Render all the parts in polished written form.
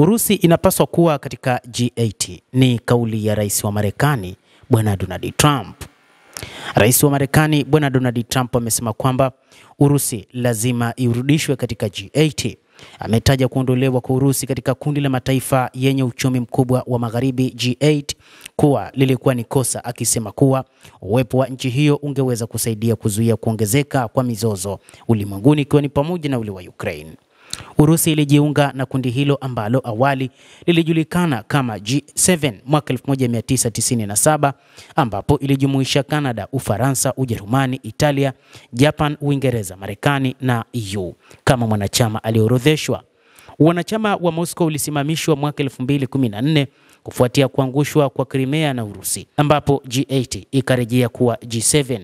Urusi inapaswa kuwa katika G8 ni kauli ya rais wa Marekani Bwana Donald Trump. Rais wa Marekani Bwana Donald Trump amesema kwamba Urusi lazima irudishwe katika G8. Ametaja kuondolewa kwa Urusi katika kundi la mataifa yenye uchumi mkubwa wa Magharibi G8 kuwa lilikuwa ni kosa, akisema kuwa uwepo wa nchi hiyo ungeweza kusaidia kuzuia kuongezeka kwa mizozo ulimwenguni, ikiwa ni pamoja na ule wa Ukraine. Urusi ilijiunga na kundi hilo ambalo awali lilijulikana kama G7 mwaka 1997, ambapo ilijumuisha Canada, Ufaransa, Ujerumani, Italia, Japan, Uingereza, Marekani na EU kama mwanachama aliyoorodheshwa. Wanachama wa Moscow ulisimamishwa mwaka 2014 kufuatia kuangushwa kwa Crimea na Urusi, ambapo G8 ikarejea kuwa G7.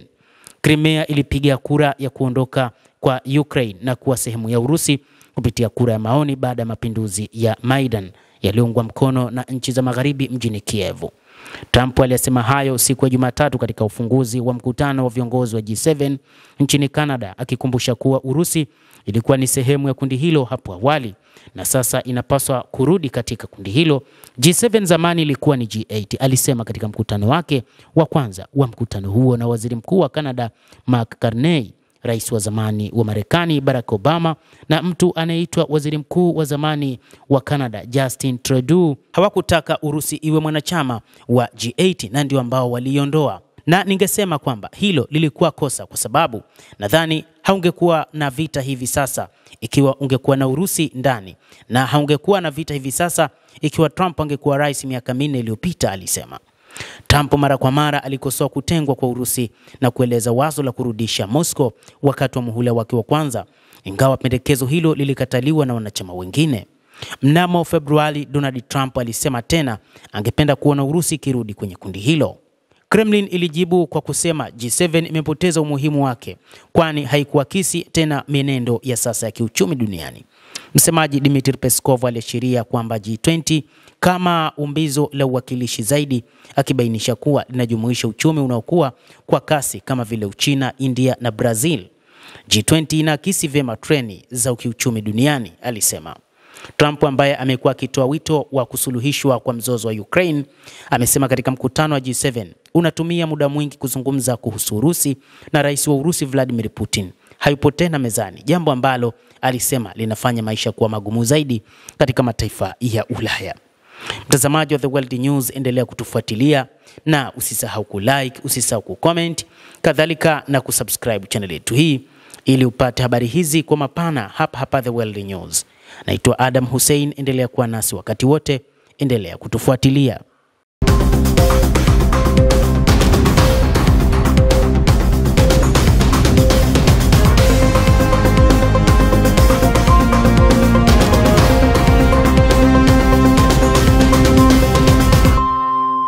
Crimea ilipiga kura ya kuondoka kwa Ukraine na kuwa sehemu ya Urusi kupitia kura ya maoni baada ya mapinduzi ya Maidan yaliyoungwa mkono na nchi za Magharibi mjini Kiev. Trump aliyesema hayo siku ya Jumatatu katika ufunguzi wa mkutano wa viongozi wa G7 nchini Canada, akikumbusha kuwa Urusi ilikuwa ni sehemu ya kundi hilo hapo awali na sasa inapaswa kurudi katika kundi hilo. G7 zamani ilikuwa ni G8, alisema katika mkutano wake wa kwanza wa mkutano huo na waziri mkuu wa Canada Mark Carney, rais wa zamani wa Marekani Barack Obama na mtu anayeitwa waziri mkuu wa zamani wa Canada Justin Trudeau hawakutaka Urusi iwe mwanachama wa G8 na ndio ambao waliondoa. Na ningesema kwamba hilo lilikuwa kosa, kwa sababu nadhani haungekuwa na vita hivi sasa ikiwa ungekuwa na Urusi ndani, na haungekuwa na vita hivi sasa ikiwa Trump angekuwa rais miaka 4 iliyopita, alisema. Trump mara kwa mara alikosoa kutengwa kwa Urusi na kueleza wazo la kurudisha Moscow wakati wa muhula wake wa kwanza, ingawa pendekezo hilo lilikataliwa na wanachama wengine. Mnamo Februari, Donald Trump alisema tena angependa kuona Urusi kirudi kwenye kundi hilo. Kremlin ilijibu kwa kusema G7 imepoteza umuhimu wake kwani haikuakisi tena mienendo ya sasa ya kiuchumi duniani. Msemaji Dmitry Peskov aliashiria kwamba G20 kama umbizo la uwakilishi zaidi, akibainisha kuwa linajumuisha uchumi unaokuwa kwa kasi kama vile Uchina, India na Brazil. G20 inaakisi vyema treni za kiuchumi duniani, alisema. Trump ambaye amekuwa akitoa wito wa kusuluhishwa kwa mzozo wa Ukraine amesema katika mkutano wa G7 unatumia muda mwingi kuzungumza kuhusu Urusi na rais wa Urusi Vladimir Putin hayupo tena mezani, jambo ambalo alisema linafanya maisha kuwa magumu zaidi katika mataifa ya Ulaya. Mtazamaji wa The World News, endelea kutufuatilia na usisahau kulike, usisahau kucomment, kadhalika na kusubscribe channel yetu hii ili upate habari hizi kwa mapana hapa The World News. Naitwa Adam Hussein, endelea kuwa nasi wakati wote, endelea kutufuatilia.